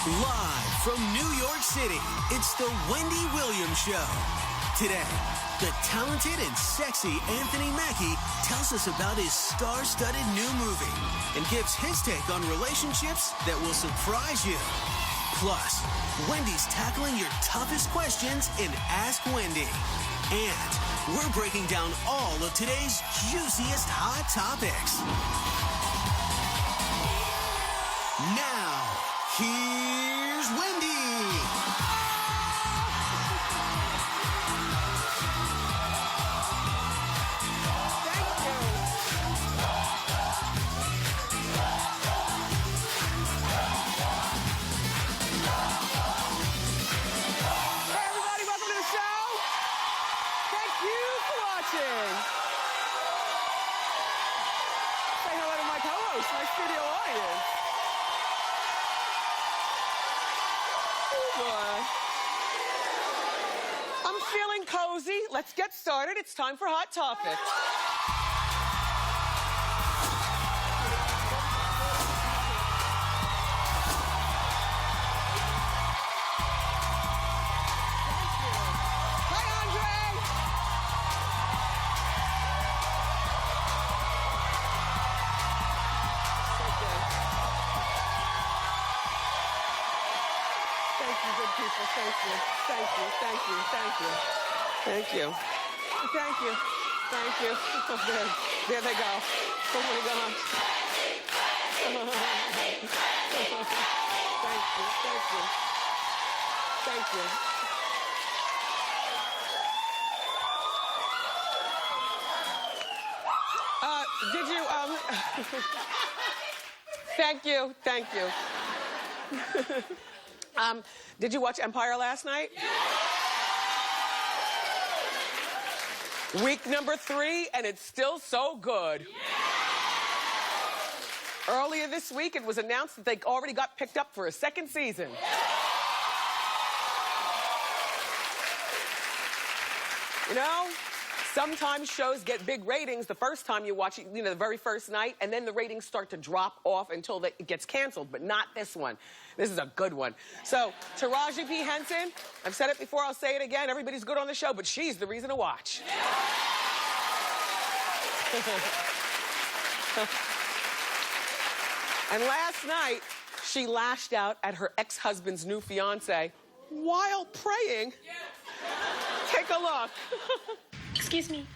Live from New York City, it's the Wendy Williams Show. Today, the talented and sexy Anthony Mackie tells us about his star-studded new movie and gives his take on relationships that will surprise you. Plus, Wendy's tackling your toughest questions in Ask Wendy. And we're breaking down all of today's juiciest hot topics. Now, here's Wendy. Cozy. Let's get started. It's time for Hot Topics. Hi, Andre. So good. Thank you, good people. Thank you. Thank you. Thank you. Thank you. Thank you. Thank you. Thank you. There they go. Oh my gosh. Thank you. Thank you. Thank you. Did you, Thank you. Thank you. Did you watch Empire last night? Week number 3, and it's still so good. Yeah. Earlier this week, it was announced that they already got picked up for a second season. Yeah. You know, sometimes shows get big ratings the first time you watch it, the very first night, and then the ratings start to drop off until it gets canceled, but not this one. This is a good one. So, Taraji P. Henson, I've said it before, I'll say it again, everybody's good on the show, but she's the reason to watch. And last night, she lashed out at her ex-husband's new fiancé while praying. Take a look. Excuse me.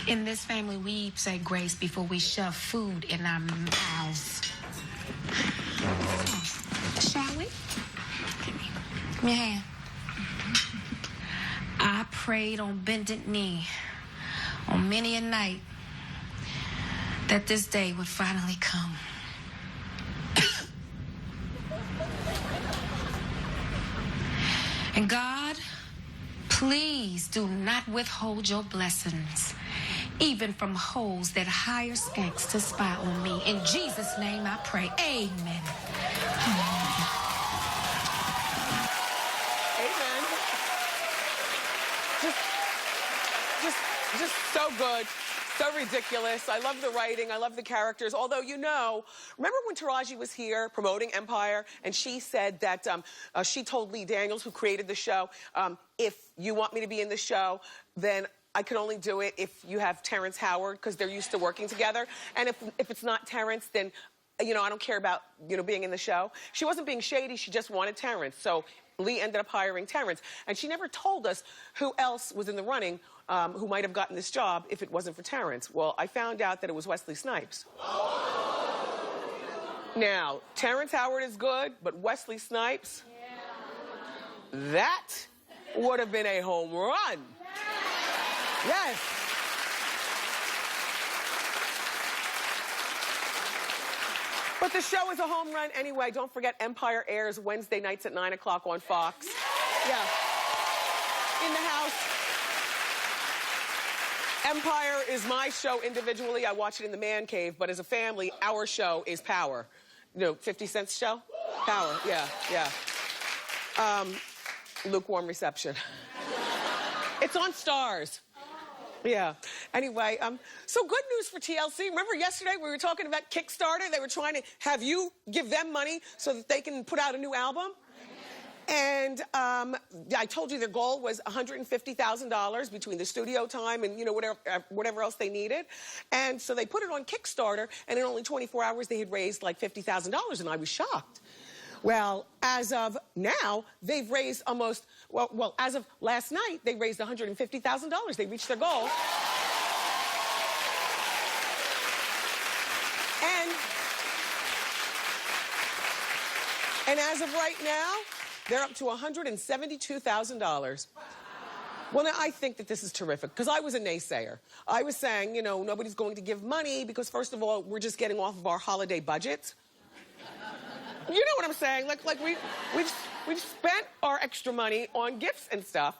In this family, we say grace before we shove food in our mouths. Shall we? Give me your hand. I prayed on bended knee on many a night that this day would finally come. And God, please do not withhold your blessings, even from holes that hire skanks to spy on me. In Jesus' name I pray. Amen. Amen. Just so good. So ridiculous. I love the writing. I love the characters. Although, remember when Taraji was here promoting Empire, and she said that she told Lee Daniels, who created the show, if you want me to be in the show, then I can only do it if you have Terrence Howard, because they're used to working together. And if it's not Terrence, then, I don't care about, being in the show. She wasn't being shady. She just wanted Terrence. So Lee ended up hiring Terrence. And she never told us who else was in the running who might have gotten this job if it wasn't for Terrence. Well, I found out that it was Wesley Snipes. Now, Terrence Howard is good, but Wesley Snipes, that would have been a home run. Yes. But the show is a home run anyway. Don't forget, Empire airs Wednesday nights at 9 o'clock on Fox. Yeah. In the house. Empire is my show individually. I watch it in the man cave, but as a family, our show is Power. 50 Cent's show? Power, yeah. Lukewarm reception. It's on Stars. Yeah. Anyway, so good news for TLC. Remember yesterday we were talking about Kickstarter? They were trying to have you give them money so that they can put out a new album. And I told you their goal was $150,000 between the studio time and, you know, whatever else they needed. And so they put it on Kickstarter, and in only 24 hours they had raised like $50,000, and I was shocked. Well, as of now, they've raised almost, well, as of last night, they raised $150,000. They reached their goal. And as of right now, they're up to $172,000. Well, now, I think that this is terrific, because I was a naysayer. I was saying, you know, nobody's going to give money because, first of all, we're just getting off of our holiday budgets. You know what I'm saying? Like we've spent our extra money on gifts and stuff.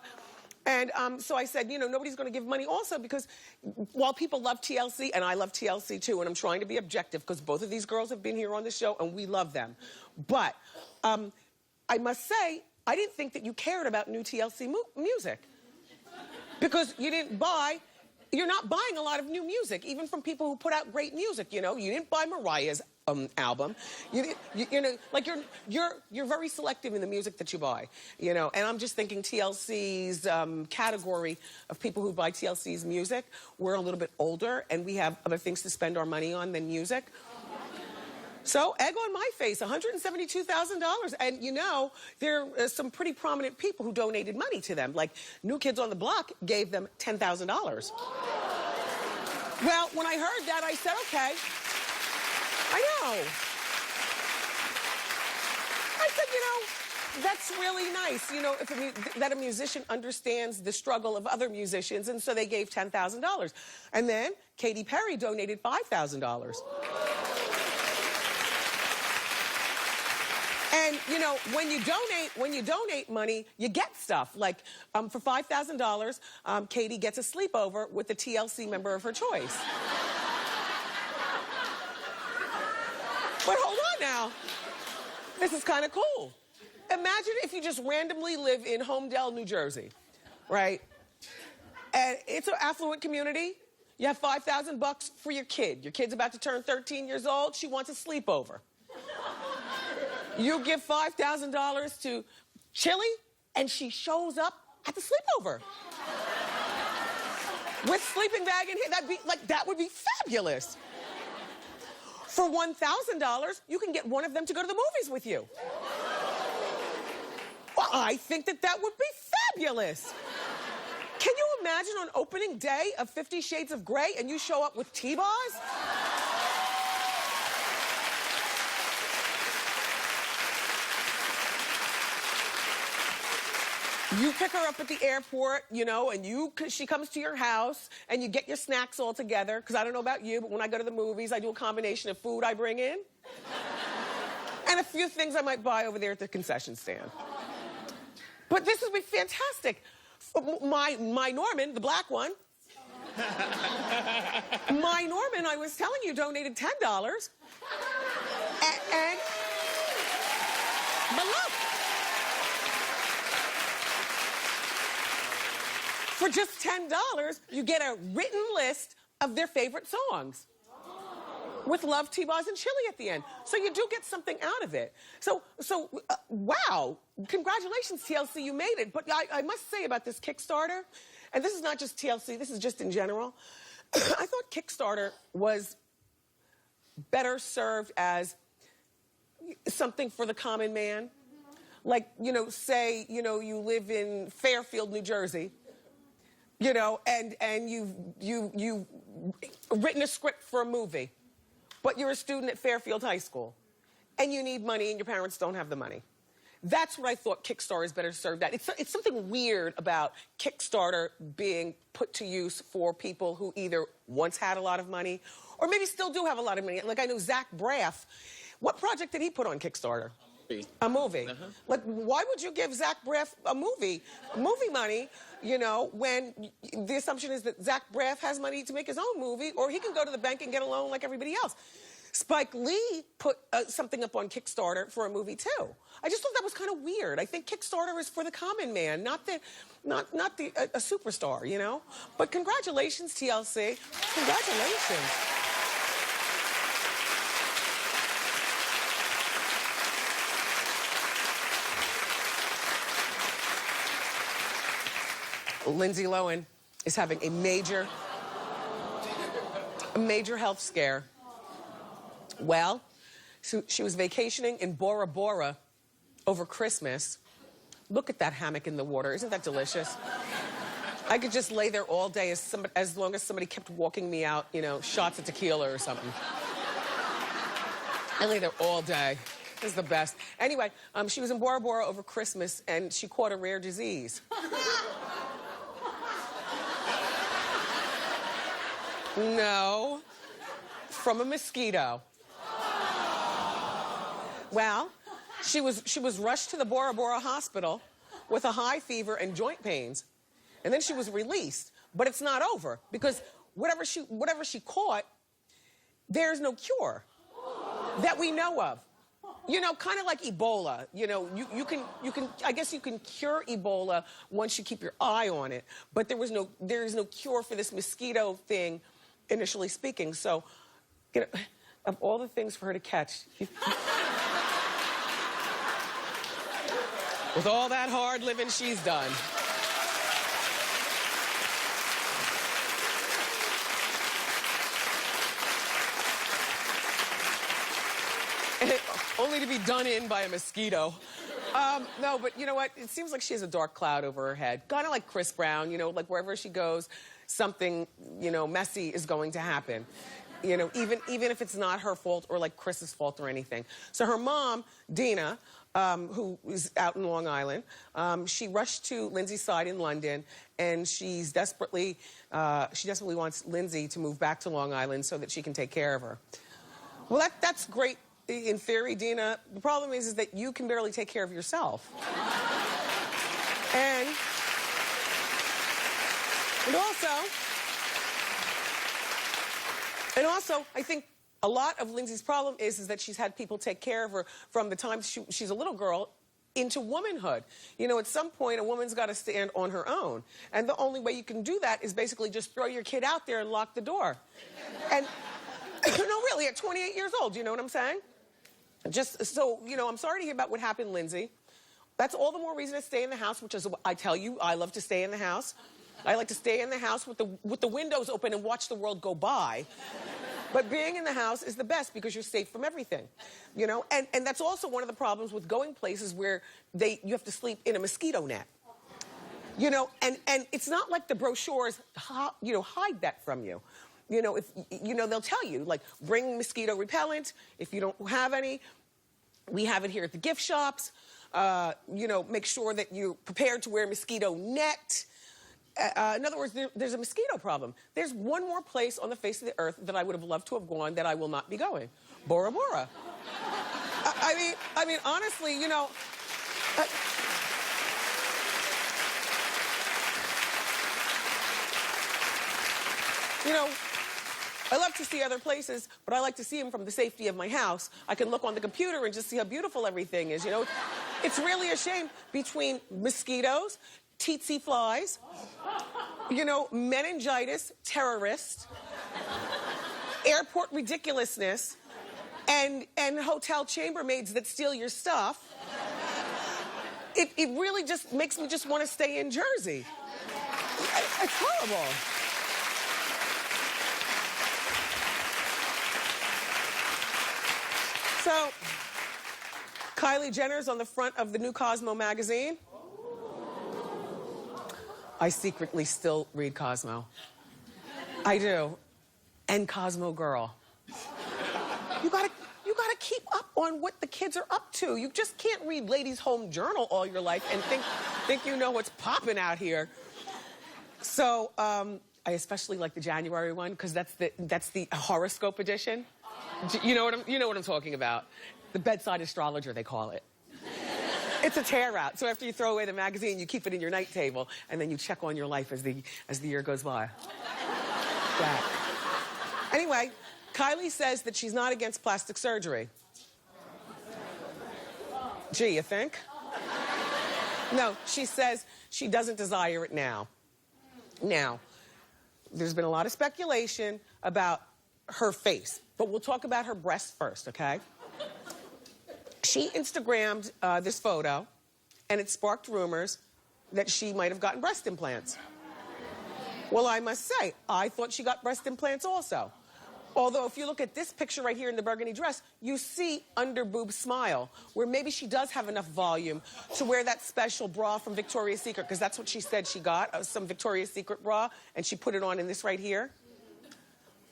And so I said, you know, nobody's going to give money also because while people love TLC, and I love TLC too, and I'm trying to be objective because both of these girls have been here on the show and we love them. But I must say, I didn't think that you cared about new TLC music. Because you're not buying a lot of new music, even from people who put out great music, you know. You didn't buy Mariah's album. You know, like you're very selective in the music that you buy, you know. And I'm just thinking TLC's category of people who buy TLC's music, we're a little bit older and we have other things to spend our money on than music. So, egg on my face, $172,000. And, you know, there are some pretty prominent people who donated money to them. Like, New Kids on the Block gave them $10,000. Well, when I heard that, I said, okay. I know. I said, you know, that's really nice, you know, that a musician understands the struggle of other musicians, and so they gave $10,000. And then Katy Perry donated $5,000. And, you know, when you donate money, you get stuff. Like, for $5,000, Katie gets a sleepover with a TLC member of her choice. But hold on now. This is kind of cool. Imagine if you just randomly live in Homedale, New Jersey, right? And it's an affluent community. You have $5,000 for your kid. Your kid's about to turn 13 years old. She wants a sleepover. You give $5,000 to Chili, and she shows up at the sleepover. With sleeping bag in here, that would be fabulous. For $1,000, you can get one of them to go to the movies with you. Well, I think that would be fabulous. Can you imagine on opening day of 50 Shades of Grey and you show up with T-Bars? You pick her up at the airport, you know, and she comes to your house, and you get your snacks all together, because I don't know about you, but when I go to the movies, I do a combination of food I bring in and a few things I might buy over there at the concession stand. But this would be fantastic. My Norman, the black one, my Norman, I was telling you, donated $10. But look. For just $10, you get a written list of their favorite songs with Love, T-Bars, and Chili at the end. So you do get something out of it. So wow, congratulations, TLC, you made it. But I must say about this Kickstarter, and this is not just TLC, this is just in general, I thought Kickstarter was better served as something for the common man. Like, you know, say, you know, you live in Fairfield, New Jersey, you know, and you've written a script for a movie, but you're a student at Fairfield High School, and you need money, and your parents don't have the money. That's what I thought Kickstarter is better served at. It's something weird about Kickstarter being put to use for people who either once had a lot of money or maybe still do have a lot of money. Like, I know Zach Braff. What project did he put on Kickstarter? A movie. Like, why would you give Zach Braff a movie money, you know, when the assumption is that Zach Braff has money to make his own movie, or he can go to the bank and get a loan like everybody else? Spike Lee put something up on Kickstarter for a movie too. I just thought that was kind of weird. I think Kickstarter is for the common man, not a superstar, you know? But congratulations, TLC. Congratulations. Lindsay Lohan is having a major health scare. Well, so she was vacationing in Bora Bora over Christmas. Look at that hammock in the water. Isn't that delicious? I could just lay there all day as long as somebody kept walking me out, you know, shots of tequila or something. I lay there all day. It's the best. Anyway, she was in Bora Bora over Christmas, and she caught a rare disease. No, from a mosquito. Well, she was rushed to the Bora Bora hospital with a high fever and joint pains, and then she was released. But it's not over, because whatever she caught, there's no cure that we know of. You know, kind of like Ebola. You know, you can I guess you can cure Ebola once you keep your eye on it. But there is no cure for this mosquito thing, initially speaking. So, you know, of all the things for her to catch, with all that hard living she's done. Only to be done in by a mosquito. No, but you know what? It seems like she has a dark cloud over her head. Kind of like Chris Brown, you know, like wherever she goes, something, you know, messy is going to happen. You know, even if it's not her fault or like Chris's fault or anything. So her mom, Dina, who is out in Long Island, she rushed to Lindsay's side in London, and she desperately wants Lindsay to move back to Long Island so that she can take care of her. Well, that's great in theory, Dina. The problem is that you can barely take care of yourself. And also, I think a lot of Lindsay's problem is that she's had people take care of her from the time she's a little girl into womanhood. You know, at some point, a woman's got to stand on her own. And the only way you can do that is basically just throw your kid out there and lock the door. And, no, really, at 28 years old, you know what I'm saying? Just so, you know, I'm sorry to hear about what happened, Lindsay. That's all the more reason to stay in the house, which is, I tell you, I love to stay in the house. I like to stay in the house with the windows open and watch the world go by. But being in the house is the best because you're safe from everything, you know? And that's also one of the problems with going places where you have to sleep in a mosquito net. You know, and it's not like the brochures, you know, hide that from you. You know, they'll tell you, like, bring mosquito repellent. If you don't have any, we have it here at the gift shops. You know, make sure that you're prepared to wear a mosquito net. In other words, there's a mosquito problem. There's one more place on the face of the earth that I would have loved to have gone that I will not be going. Bora Bora. I mean, honestly, you know... you know, I love to see other places, but I like to see them from the safety of my house. I can look on the computer and just see how beautiful everything is, you know? It's really a shame between mosquitoes, tsetse flies, you know, meningitis, terrorists, airport ridiculousness, and hotel chambermaids that steal your stuff. It really just makes me just want to stay in Jersey. It's horrible. So, Kylie Jenner's on the front of the new Cosmo magazine. I secretly still read Cosmo. I do. And Cosmo Girl. You gotta keep up on what the kids are up to. You just can't read Ladies' Home Journal all your life and think you know what's popping out here. So, I especially like the January one because that's the horoscope edition. You know what I'm talking about. The bedside astrologer, they call it. It's a tear out. So after you throw away the magazine, you keep it in your night table, and then you check on your life as the year goes by. Yeah. Anyway, Kylie says that she's not against plastic surgery. Gee, you think? No, she says she doesn't desire it now. Now, there's been a lot of speculation about her face, but we'll talk about her breasts first, okay? She Instagrammed this photo, and it sparked rumors that she might have gotten breast implants. Well, I must say, I thought she got breast implants also. Although, if you look at this picture right here in the burgundy dress, you see under boob smile, where maybe she does have enough volume to wear that special bra from Victoria's Secret, because that's what she said she got, some Victoria's Secret bra, and she put it on in this right here.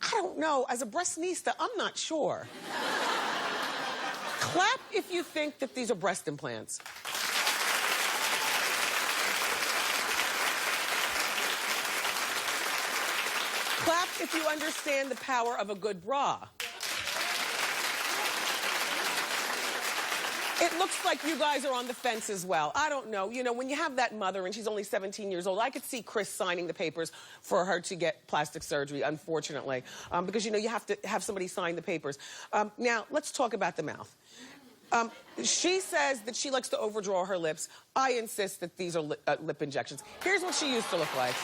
I don't know. As a breastnista, I'm not sure. Clap if you think that these are breast implants. Clap if you understand the power of a good bra. It looks like you guys are on the fence as well. I don't know. You know, when you have that mother and she's only 17 years old, I could see Chris signing the papers for her to get plastic surgery, unfortunately. Because, you know, you have to have somebody sign the papers. Now, let's talk about the mouth. She says that she likes to overdraw her lips. I insist that these are lip injections. Here's what she used to look like.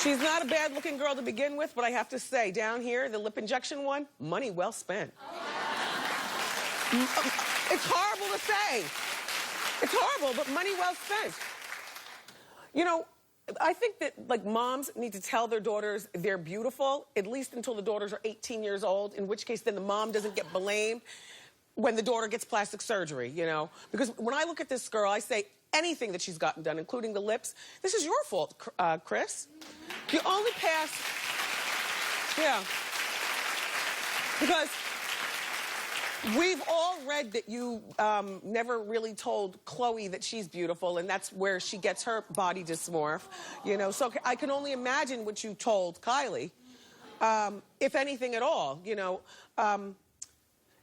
She's not a bad-looking girl to begin with, but I have to say, down here, the lip injection one, money well spent. It's horrible to say. It's horrible, but money well spent. You know, I think that, like, moms need to tell their daughters they're beautiful, at least until the daughters are 18 years old, in which case then the mom doesn't get blamed when the daughter gets plastic surgery, you know? Because when I look at this girl, I say anything that she's gotten done, including the lips, this is your fault, Chris. You only passed... Yeah. Because we've all read that you never really told Chloe that she's beautiful, and that's where she gets her body dysmorph, you know? So I can only imagine what you told Kylie, if anything at all, you know?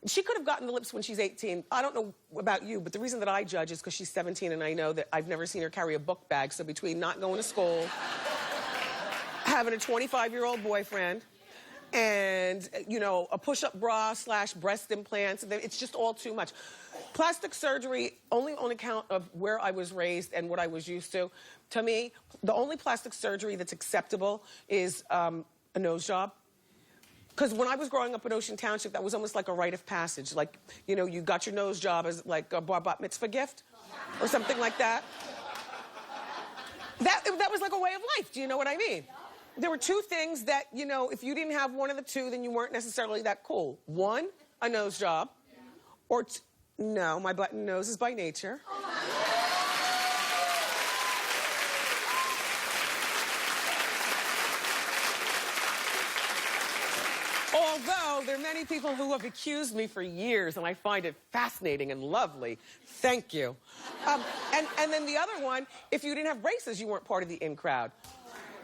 She could have gotten the lips when she's 18. I don't know about you, but the reason that I judge is because she's 17 and I know that I've never seen her carry a book bag. So between not going to school, having a 25-year-old boyfriend, and, you know, a push-up bra / breast implants, it's just all too much. Plastic surgery, only on account of where I was raised and what I was used to me, the only plastic surgery that's acceptable is a nose job. Because when I was growing up in Ocean Township, that was almost like a rite of passage. Like, you know, you got your nose job as like a bat mitzvah gift or something like that. That was like a way of life. Do you know what I mean? There were two things that, you know, if you didn't have one of the two, then you weren't necessarily that cool. One, a nose job. Or no, my button nose is by nature. Although there are many people who have accused me for years, and I find it fascinating and lovely. Thank you. And then the other one, if you didn't have braces, you weren't part of the in crowd.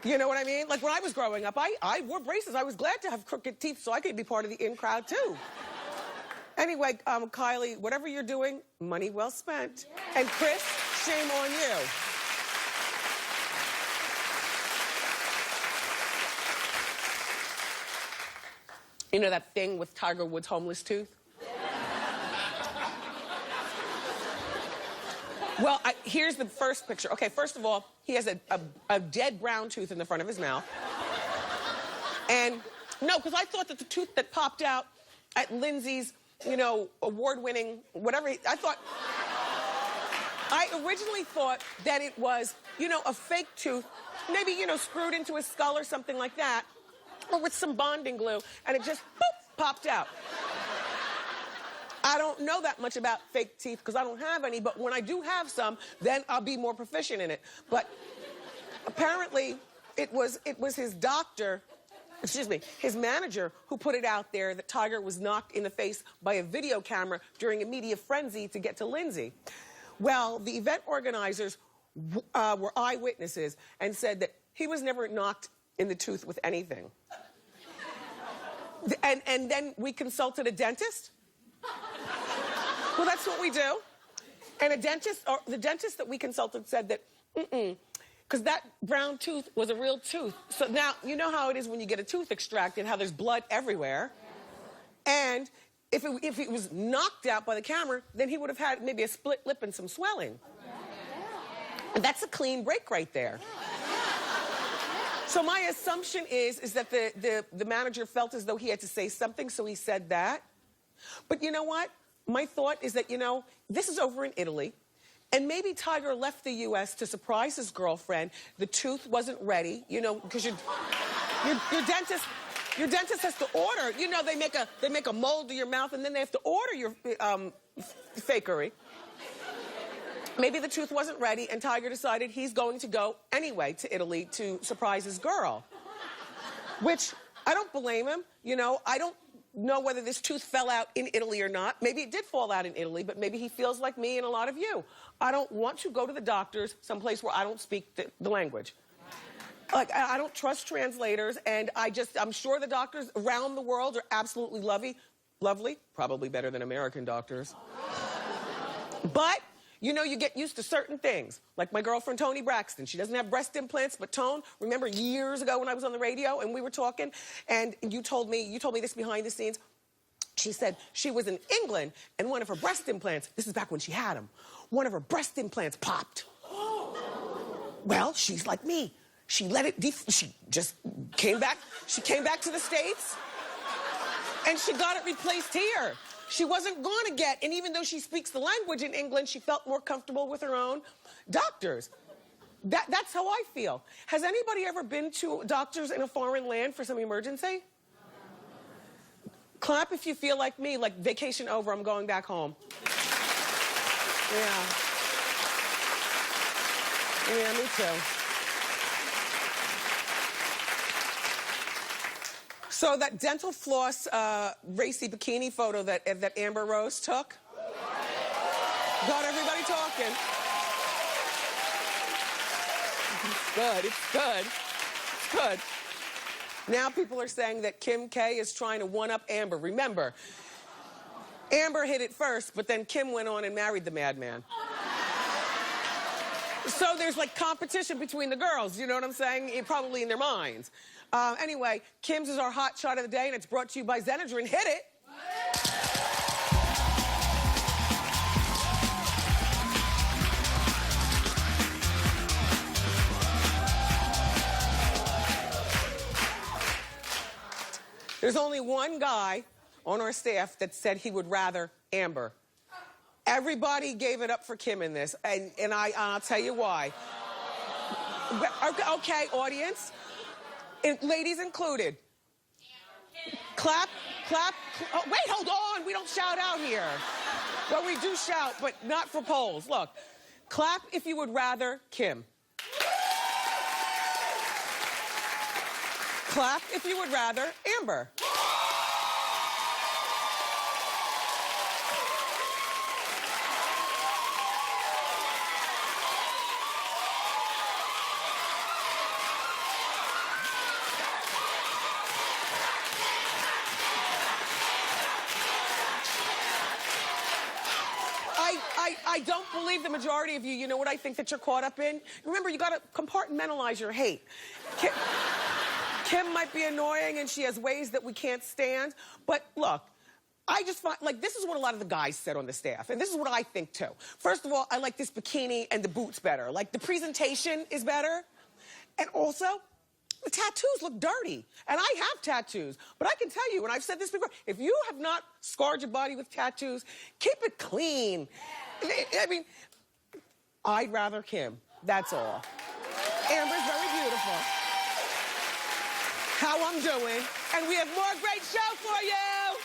You know what I mean? Like when I was growing up, I wore braces. I was glad to have crooked teeth so I could be part of the in crowd too. Anyway, Kylie, whatever you're doing, money well spent. And Chris, shame on you. You know that thing with Tiger Woods' homeless tooth? Well, here's the first picture. Okay, first of all, he has a dead brown tooth in the front of his mouth. And, no, because I thought that the tooth that popped out at Lindsay's, you know, award-winning, whatever, I originally thought that it was, you know, a fake tooth, maybe, you know, screwed into his skull or something like that, or with some bonding glue, and it just, boop, popped out. I don't know that much about fake teeth because I don't have any, but when I do have some, then I'll be more proficient in it. But apparently, it was his doctor, excuse me, his manager who put it out there that Tiger was knocked in the face by a video camera during a media frenzy to get to Lindsay. Well, the event organizers were eyewitnesses and said that he was never knocked in the tooth with anything. And then we consulted a dentist. Well, that's what we do. And the dentist that we consulted said that Because that brown tooth was a real tooth. So now, you know how it is when you get a tooth extracted, how there's blood everywhere. And if it was knocked out by the camera, then he would have had maybe a split lip and some swelling. And that's a clean break right there. So my assumption is that the manager felt as though he had to say something, so he said that. But you know what? My thought is that, this is over in Italy. And maybe Tiger left the U.S. to surprise his girlfriend. The tooth wasn't ready, because your dentist has to order. They make a mold of your mouth, and then they have to order your fakery. Maybe the tooth wasn't ready, and Tiger decided he's going to go anyway to Italy to surprise his girl. Which, I don't blame him. I don't know whether this tooth fell out in Italy or not. Maybe it did fall out in Italy, but maybe he feels like me and a lot of you. I don't want to go to the doctors someplace where I don't speak the language. Like, I don't trust translators, and I'm sure the doctors around the world are absolutely lovely, probably better than American doctors. But, you get used to certain things. Like my girlfriend, Toni Braxton. She doesn't have breast implants, but Tone, remember years ago when I was on the radio and we were talking, and you told me this behind the scenes. She said she was in England, and one of her breast implants, this is back when she had them, one of her breast implants popped. Well, she's like me. She let it, she just came back. She came back to the States, and she got it replaced here. She wasn't going to get, and even though she speaks the language in England, she felt more comfortable with her own doctors. That's how I feel. Has anybody ever been to doctors in a foreign land for some emergency? Clap if you feel like me, like vacation over, I'm going back home. Yeah, me too. So that dental floss racy bikini photo that Amber Rose took got everybody talking. It's good, it's good, it's good. Now people are saying that Kim K is trying to one-up Amber. Remember, Amber hit it first, but then Kim went on and married the madman. So there's like competition between the girls, you know what I'm saying? Probably in their minds. Anyway, Kim's is our hot shot of the day, and it's brought to you by Zenadrin. Hit it! There's only one guy on our staff that said he would rather Amber. Everybody gave it up for Kim in this, and I'll tell you why. Okay, audience, ladies included. Clap. Oh, wait, hold on. We don't shout out here. Well, we do shout, but not for polls. Look, clap if you would rather Kim. Clap if you would rather Amber. I don't believe the majority of you. You know what I think that you're caught up in? Remember, you got to compartmentalize your hate. Kim might be annoying, and she has ways that we can't stand. But look, I just find, like, this is what a lot of the guys said on the staff, and this is what I think, too. First of all, I like this bikini and the boots better. Like, the presentation is better. And also, the tattoos look dirty. And I have tattoos. But I can tell you, and I've said this before, if you have not scarred your body with tattoos, keep it clean. I mean, I'd rather Kim. That's all. Amber's very beautiful. How I'm doing. And we have more great show for you.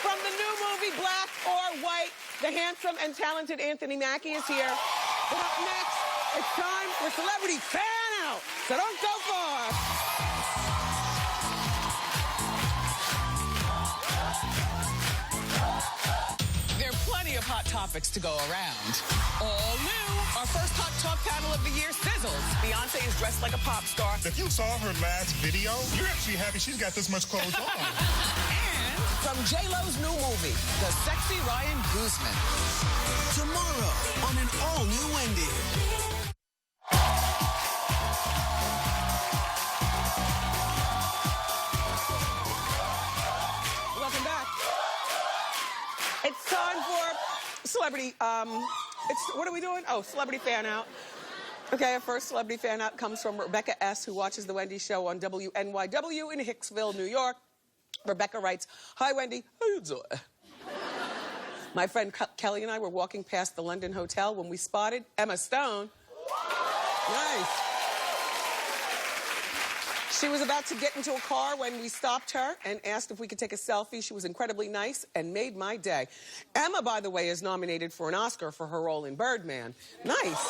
From the new movie, Black or White, the handsome and talented Anthony Mackie is here. But up next, it's time for Celebrity Fan Out. So don't go far. There are plenty of hot topics to go around. All new, our first hot talk panel of the year sizzles. Beyonce is dressed like a pop star. If you saw her last video, you're actually happy she's got this much clothes on. And from J-Lo's new movie, The Sexy Ryan Guzman. Tomorrow on an all-new Wendy. Welcome back. It's time for celebrity, what are we doing? Oh, celebrity fan out. Okay, our first celebrity fan out comes from Rebecca S., who watches The Wendy Show on WNYW in Hicksville, New York. Rebecca writes, "Hi, Wendy. How you doing? My friend Kelly and I were walking past the London Hotel when we spotted Emma Stone." Nice. She was about to get into a car when we stopped her and asked if we could take a selfie. She was incredibly nice and made my day. Emma, by the way, is nominated for an Oscar for her role in Birdman. Nice.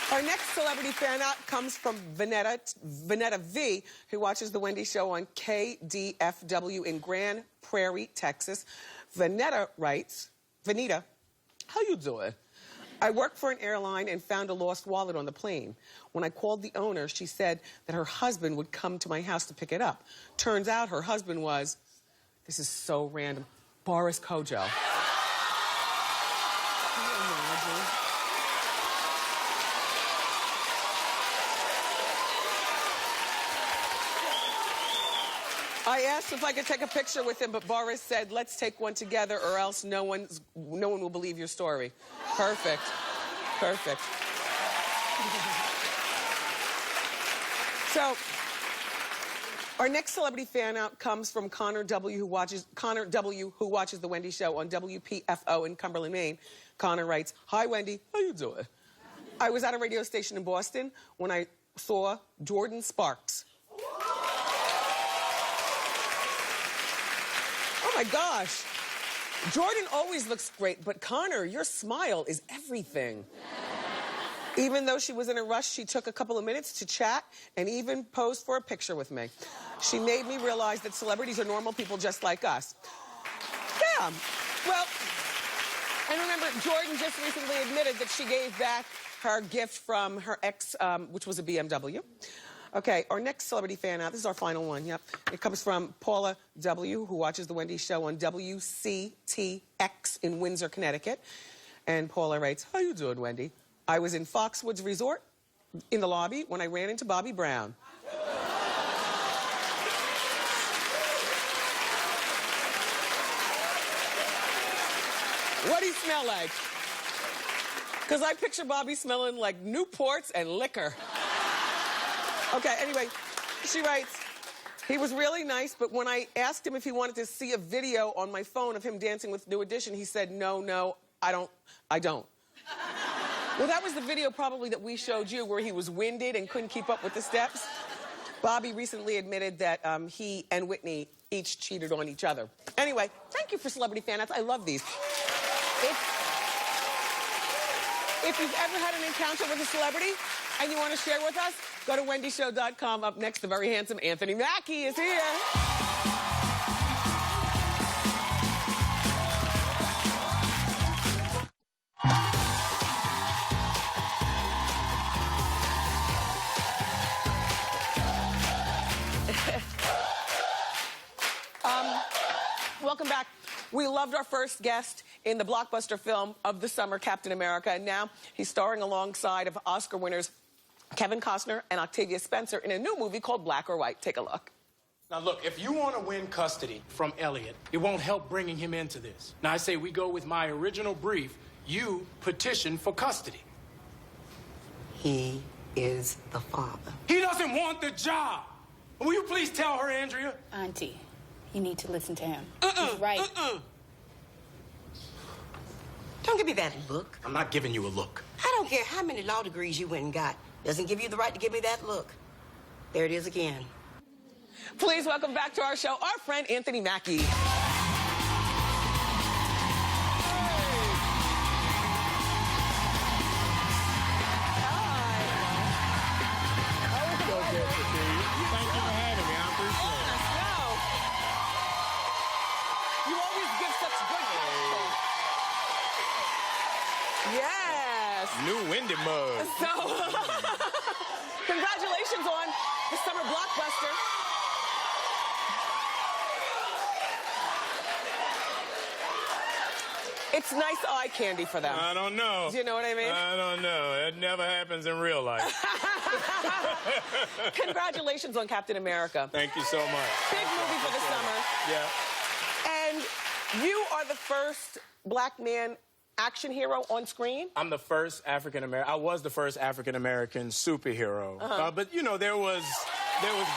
Our next celebrity fan out comes from Vanetta V, who watches The Wendy Show on KDFW in Grand Prairie, Texas. Vanetta writes, "Vanita, how you doing? I work for an airline and found a lost wallet on the plane. When I called the owner, she said that her husband would come to my house to pick it up. Turns out her husband was," this is so random, "Boris Kojo." Can you imagine? I asked if I could take a picture with him, but Boris said, "Let's take one together or else no one will believe your story." Perfect. Perfect. So, our next celebrity fan out comes from Connor W., who watches The Wendy Show on WPFO in Cumberland, Maine. Connor writes, "Hi, Wendy. How you doing? I was at a radio station in Boston when I saw Jordan Sparks." Oh my gosh. Jordan always looks great, but Connor, your smile is everything. Even though she was in a rush, she took a couple of minutes to chat and even posed for a picture with me. She made me realize that celebrities are normal people just like us. Yeah, well, and remember, Jordan just recently admitted that she gave back her gift from her ex, which was a BMW. Okay, our next celebrity fan out, this is our final one, yep. It comes from Paula W., who watches The Wendy Show on WCTX in Windsor, Connecticut. And Paula writes, "How you doing, Wendy? I was in Foxwoods Resort in the lobby when I ran into Bobby Brown." What'd he smell like? Because I picture Bobby smelling like Newports and liquor. Okay, anyway, she writes, "He was really nice, but when I asked him if he wanted to see a video on my phone of him dancing with New Edition, he said, no, I don't. Well, that was the video probably that we showed you where he was winded and couldn't keep up with the steps. Bobby recently admitted that he and Whitney each cheated on each other. Anyway, thank you for Celebrity Fan Outs. I love these. If you've ever had an encounter with a celebrity and you want to share with us, go to wendyshow.com. Up next, the very handsome Anthony Mackie is here. Welcome back. We loved our first guest in the blockbuster film of the summer, Captain America, and now he's starring alongside of Oscar winners Kevin Costner and Octavia Spencer in a new movie called Black or White. Take a look. Now, look, if you want to win custody from Elliot, it won't help bringing him into this. Now, I say we go with my original brief. You petition for custody. He is the father. He doesn't want the job. Will you please tell her, Andrea? Auntie, you need to listen to him. He's right. Don't give me that look. I'm not giving you a look. I don't care how many law degrees you went and got. Doesn't give you the right to give me that look. There it is again. Please welcome back to our show our friend Anthony Mackie. Yes. New Wendy mug. So, congratulations on the summer blockbuster. It's nice eye candy for them. I don't know. Do you know what I mean? I don't know. It never happens in real life. Congratulations on Captain America. Thank you so much. Big movie for the summer. Yeah. And you are the first black man action hero on screen? I'm the first African-American. I was the first African-American superhero. But, you know, there was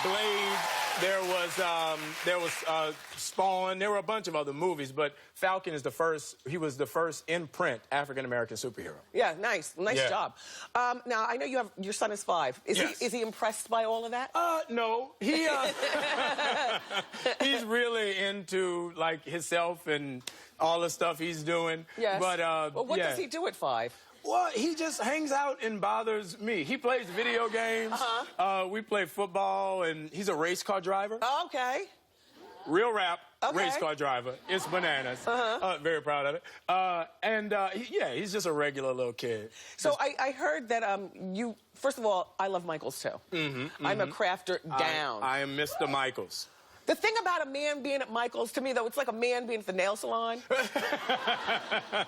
Blade, there was Spawn, there were a bunch of other movies, but Falcon is the first, he was the first in-print African-American superhero. Yeah, nice job. Now, I know you have, your son is 5. Is he impressed by all of that? No. He, he's really into, like, himself and all the stuff he's doing. Yes. But, well, what does he do at 5? Well, he just hangs out and bothers me. He plays video games. We play football, and he's a race car driver. Okay. Real rap, race car driver. It's bananas. Very proud of it. Yeah, he's just a regular little kid. So I heard that you, first of all, I love Michaels, too. I'm a crafter down. I am Mr. Michaels. The thing about a man being at Michael's, to me, though, it's like a man being at the nail salon.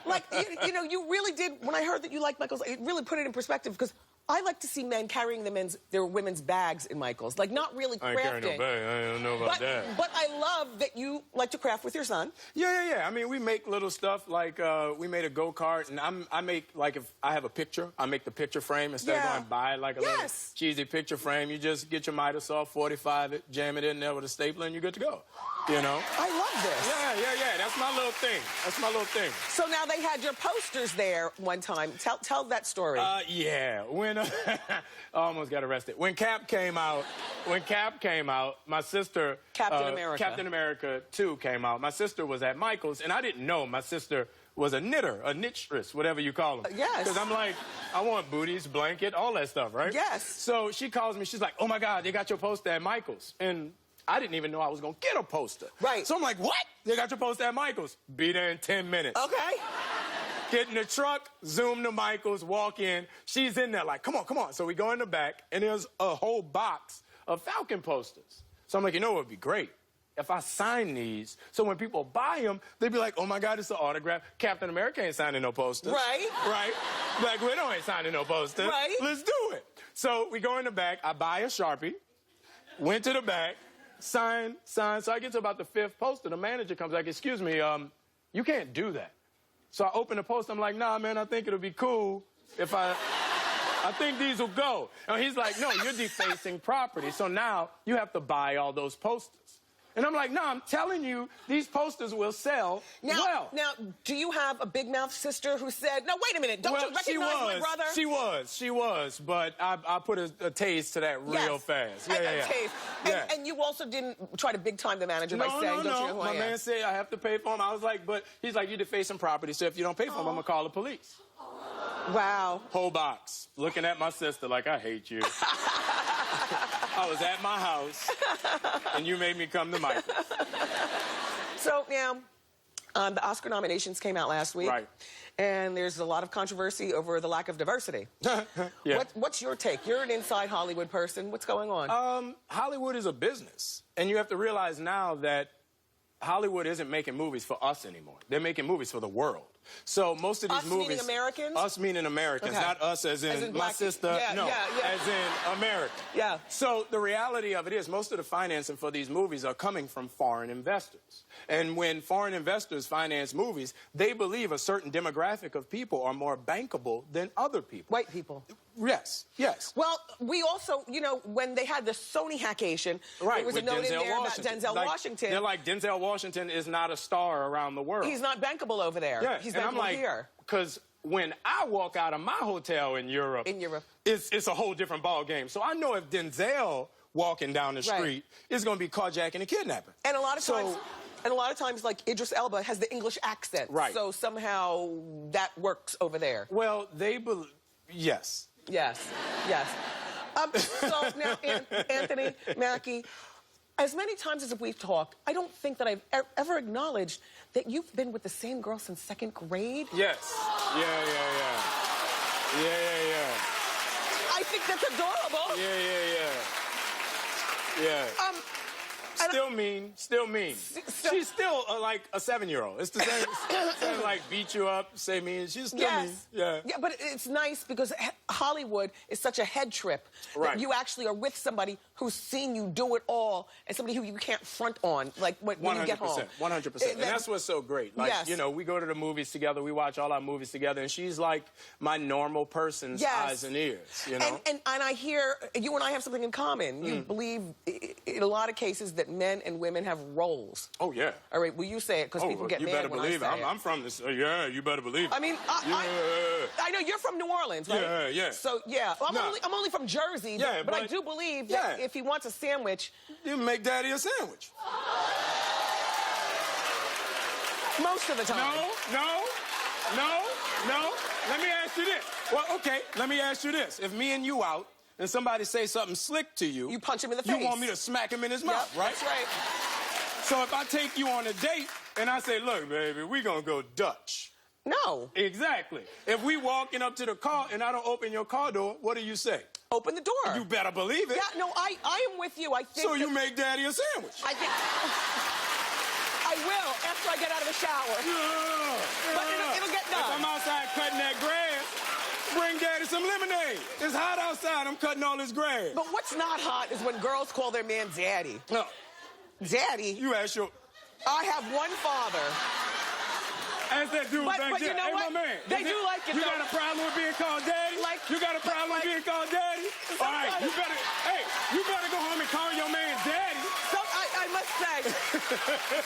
Like, you know, you really did, when I heard that you liked Michael's, it really put it in perspective, because I like to see men carrying their women's bags in Michael's, like not really crafting. I ain't carrying no bag. I don't know about that. But I love that you like to craft with your son. Yeah. I mean, we make little stuff like we made a go-kart, and I make, like, if I have a picture, I make the picture frame instead of going and buy like a little cheesy picture frame. You just get your miter saw, 45 it, jam it in there with a stapler, and you're good to go. You know? I love this. Yeah. That's my little thing. That's my little thing. So now they had your posters there one time. Tell that story. Yeah. When I almost got arrested. When Cap came out, my sister Captain America 2 came out. My sister was at Michael's, and I didn't know my sister was a knitter, a knitstress, whatever you call them. Yes. Because I'm like, I want booties, blanket, all that stuff, right? Yes. So she calls me. She's like, oh, my God, they got your poster at Michael's. And I didn't even know I was going to get a poster. Right. So I'm like, what? They got your poster at Michael's. Be there in 10 minutes. Okay. Get in the truck, zoom to Michael's, walk in. She's in there like, come on. So we go in the back, and there's a whole box of Falcon posters. So I'm like, you know what would be great? If I sign these, so when people buy them, they'd be like, oh, my God, it's an autograph. Captain America ain't signing no posters. Right. Black Widow ain't signing no posters. Right. Let's do it. So we go in the back. I buy a Sharpie, went to the back, sign. So I get to about the 5th poster. The manager comes like, excuse me, you can't do that. So I open the poster. I'm like, nah, man, I think it'll be cool if I think these will go. And he's like, no, you're defacing property. So now you have to buy all those posters. And I'm like, no, I'm telling you, these posters will sell well. Now, do you have a big mouth sister who said, no, wait a minute, don't you recognize my brother? She was, but I put a taste to that real fast. A taste. And you also didn't try to big time the manager by saying, don't you know who I am? My man said I have to pay for him. I was like, but he's like, you're defacing property, so if you don't pay for him, I'm going to call the police. Wow. Whole box. Looking at my sister like, I hate you. I was at my house, and you made me come to Michael's. So now, the Oscar nominations came out last week. Right. And there's a lot of controversy over the lack of diversity. Yeah. What's your take? You're an inside Hollywood person. What's going on? Hollywood is a business. And you have to realize now that Hollywood isn't making movies for us anymore. They're making movies for the world. So most of these movies... Us meaning Americans? Us meaning Americans, not us as in my sister. As in America. Yeah. So the reality of it is most of the financing for these movies are coming from foreign investors. And when foreign investors finance movies, they believe a certain demographic of people are more bankable than other people. White people. Yes. Well, we also, you know, when they had the Sony hackation, there was a note in there about Denzel Washington. They're like, Denzel Washington is not a star around the world. He's not bankable over there. Yeah. He's and I'm like, here. Because when I walk out of my hotel in Europe, it's a whole different ball game. So I know if Denzel walking down the street is going to be carjacking and kidnapping. And a lot of times, like Idris Elba has the English accent. Right. So somehow that works over there. Well, they believe, yes. Yes. So now, Anthony Mackie, as many times as we've talked, I don't think that I've ever acknowledged that you've been with the same girl since 2nd grade. Yes. Yeah. I think that's adorable. Yeah. Still mean. She's still like a 7-year-old. It's the same. Same like beat you up, say mean. She's still mean. Yeah. Yeah, but it's nice because Hollywood is such a head trip. Right. That you actually are with somebody who's seen you do it all and somebody who you can't front on, like when you get home. 100%. And that's what's so great. Like, you know, we go to the movies together. We watch all our movies together. And she's like my normal person's eyes and ears, you know? And I hear you and I have something in common. You believe in a lot of cases that men and women have roles. Oh, yeah. All right, well, you say it because people get mad when I say it. I'm from this. Yeah, you better believe it. I mean, I know you're from New Orleans, right? Yeah. So, yeah. Well, I'm only from Jersey, but I do believe that if he wants a sandwich... You make Daddy a sandwich. Most of the time. No. Let me ask you this. Well, okay, let me ask you this. If me and you out and somebody say something slick to you... You punch him in the face. You want me to smack him in his mouth, right? That's right. So if I take you on a date and I say, look, baby, we gonna go Dutch. No. Exactly. If we walking up to the car and I don't open your car door, what do you say? Open the door. You better believe it. Yeah, no, I am with you. I think so you make Daddy a sandwich. I think... I will after I get out of the shower. But it'll get done. If I'm outside cutting that grass, bring Daddy some lemonade. It's hot outside. I'm cutting all this grass. But what's not hot is when girls call their man Daddy. No. Daddy? You ask your... I have one father. Ask that dude back there. You know hey, what? my man. They do like it, You though. got a problem with being called Daddy? You got a problem with being called Daddy? All right, you better go home and call your man Daddy. I must say,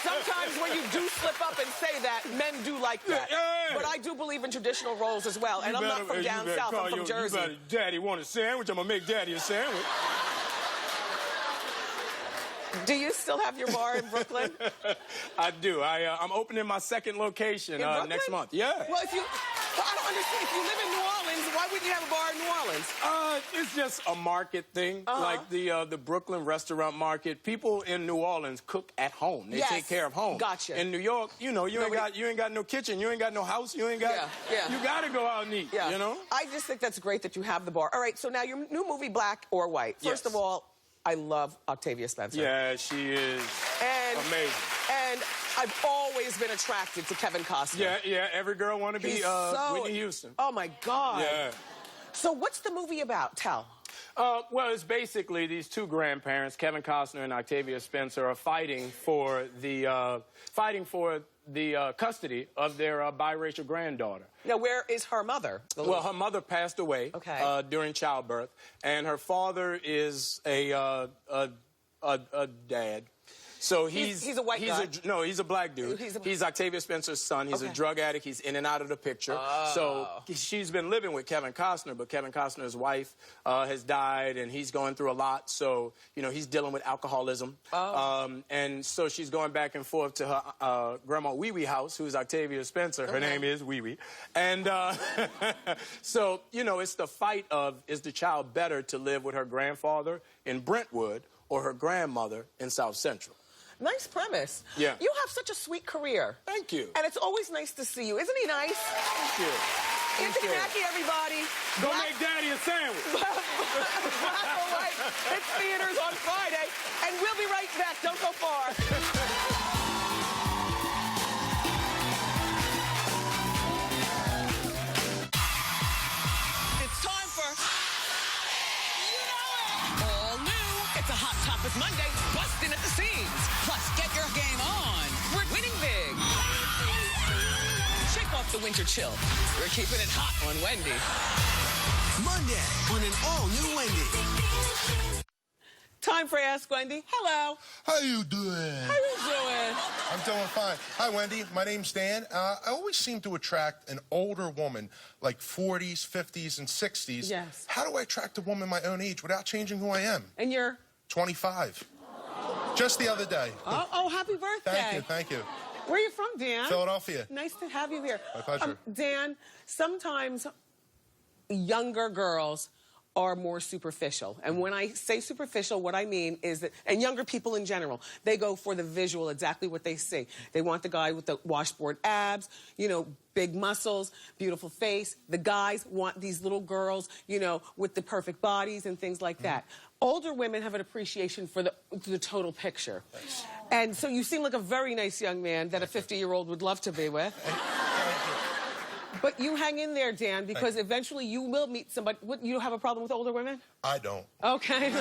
sometimes when you do slip up and say that, men do like that. But I do believe in traditional roles as well. And I'm not from down south, I'm from Jersey. Daddy want a sandwich, I'm going to make Daddy a sandwich. Do you still have your bar in Brooklyn? I do. I'm opening my second location next month. Yeah. Well, I don't understand. If you live in New Orleans, why wouldn't you have a bar in New Orleans? It's just a market thing, like the Brooklyn restaurant market. People in New Orleans cook at home. They take care of home. Gotcha. In New York, you know, you ain't got no kitchen, you ain't got no house, you ain't got. You got to go out and eat. You know. I just think that's great that you have the bar. All right. So now your new movie, Black or White. First of all, I love Octavia Spencer. Yeah, she is amazing. And I've always been attracted to Kevin Costner. Yeah. Every girl want to be Whitney Houston. Oh, my God. Yeah. So what's the movie about? Tell. Well, it's basically these two grandparents, Kevin Costner and Octavia Spencer, are fighting for the custody of their biracial granddaughter. Now, where is her mother? Well, her mother passed away during childbirth, and her father is a dad. So he's a white guy? No, he's a black dude. He's Octavia Spencer's son. He's a drug addict. He's in and out of the picture. So she's been living with Kevin Costner, but Kevin Costner's wife has died, and he's going through a lot. So, you know, he's dealing with alcoholism. And so she's going back and forth to her grandma Wee Wee house, who's Octavia Spencer. Her name is Wee Wee. And so, you know, it's the fight of, is the child better to live with her grandfather in Brentwood or her grandmother in South Central? Nice premise. Yeah. You have such a sweet career. Thank you. And it's always nice to see you. Isn't he nice? Thank you. Anthony Mackie, everybody. Go make Daddy a sandwich. Black or White. It's theaters on Friday. And we'll be right back. Don't go far. It's time for... You know it. All new. It's a Hot Topic Monday. Busting at the seams. Plus, get your game on. We're winning big. Shake off the winter chill. We're keeping it hot on Wendy. Monday on an all-new Wendy. Time for Ask Wendy. Hello. How you doing? How you doing? I'm doing fine. Hi, Wendy. My name's Dan. I always seem to attract an older woman, like 40s, 50s, and 60s. Yes. How do I attract a woman my own age without changing who I am? And you're? 25. Just the other day. Oh, happy birthday. Thank you. Where are you from, Dan? Philadelphia. Nice to have you here. My pleasure. Dan, sometimes younger girls are more superficial. And when I say superficial, what I mean is that, and younger people in general, they go for the visual, exactly what they see. They want the guy with the washboard abs, you know, big muscles, beautiful face. The guys want these little girls, you know, with the perfect bodies and things like that. Older women have an appreciation for the total picture. Thanks. And so you seem like a very nice young man that a 50-year-old would love to be with. But you hang in there, Dan, because eventually you will meet somebody. You don't have a problem with older women? I don't. Okay.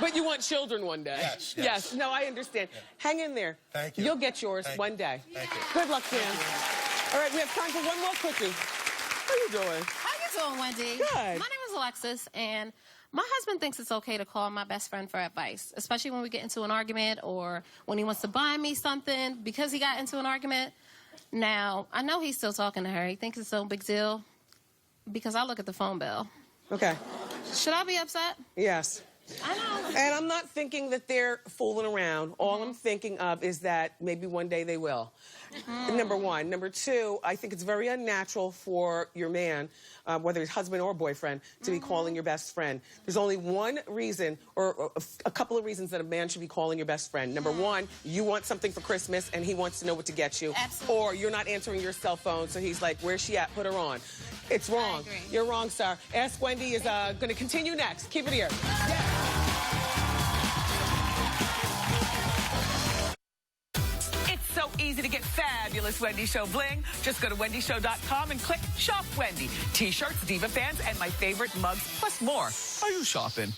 But you want children one day. Yes. No, I understand. Yeah. Hang in there. Thank you. You'll get yours one day. Thank you. Good luck, Dan. All right, we have time for one more quickie. How you doing? How you doing, Wendy? Good. My name is Alexis, and my husband thinks it's okay to call my best friend for advice, especially when we get into an argument or when he wants to buy me something because he got into an argument. Now, I know he's still talking to her. He thinks it's no big deal because I look at the phone bill. Okay. Should I be upset? Yes. I know. And I'm not thinking that they're fooling around. All I'm thinking of is that maybe one day they will. Number one. Number two, I think it's very unnatural for your man, whether he's husband or boyfriend, to be calling your best friend. There's only one reason, or a couple of reasons that a man should be calling your best friend. Number one, you want something for Christmas and he wants to know what to get you. Absolutely. Or you're not answering your cell phone, so he's like, where's she at? Put her on. It's wrong. I agree. You're wrong, sir. Ask Wendy is going to continue next. Keep it here. Yeah. So easy to get fabulous Wendy Show bling. Just go to wendyshow.com and click Shop Wendy. T-shirts, Diva fans, and my favorite mugs, plus more. Are you shopping?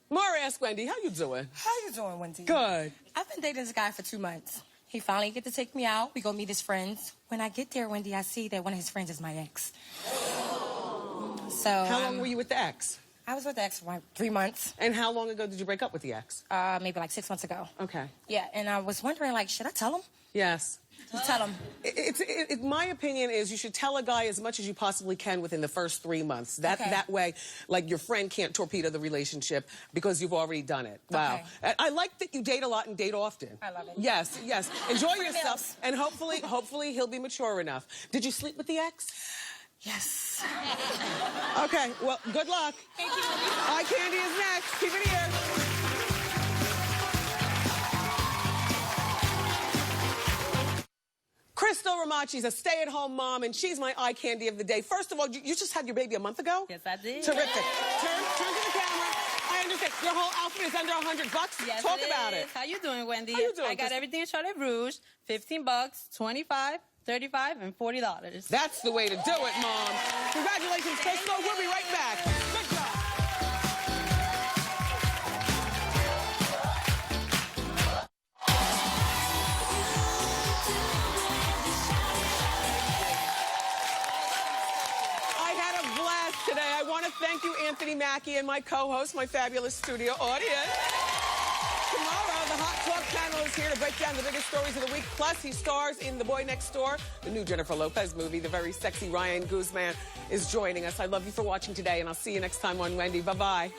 More Ask Wendy. How you doing? How you doing, Wendy? Good. I've been dating this guy for 2 months. He finally get to take me out. We go meet his friends. When I get there, Wendy, I see that one of his friends is my ex. So How long were you with the ex? I was with the ex for like 3 months. And how long ago did you break up with the ex? Maybe like 6 months ago. Okay. Yeah, and I was wondering, like, should I tell him? Yes. You tell him. My opinion is you should tell a guy as much as you possibly can within the first 3 months. That way, like, your friend can't torpedo the relationship because you've already done it. Wow. Okay. I like that you date a lot and date often. I love it. Yes, yes. Enjoy Free yourself. meals. And hopefully he'll be mature enough. Did you sleep with the ex? Yes. Okay, well, good luck. Thank you, Wendy. Eye candy is next. Keep it here. Crystal Ramachi's a stay-at-home mom, and she's my eye candy of the day. First of all, you just had your baby a month ago? Yes, I did. Terrific. Turn to the camera. I understand. Your whole outfit is under $100. Yes, Talk about it. How you doing, Wendy? How you doing, I got Crystal? everything in Charlotte Rouge. $15, $25, $35, and $40. That's the way to do it, Mom. Congratulations, Crystal. We'll be right back. Good job. Today, I want to thank you, Anthony Mackie, and my co-host, my fabulous studio audience. Tomorrow, the Hot Talk panel is here to break down the biggest stories of the week. Plus, he stars in The Boy Next Door, the new Jennifer Lopez movie. The very sexy Ryan Guzman is joining us. I love you for watching today, and I'll see you next time on Wendy. Bye-bye.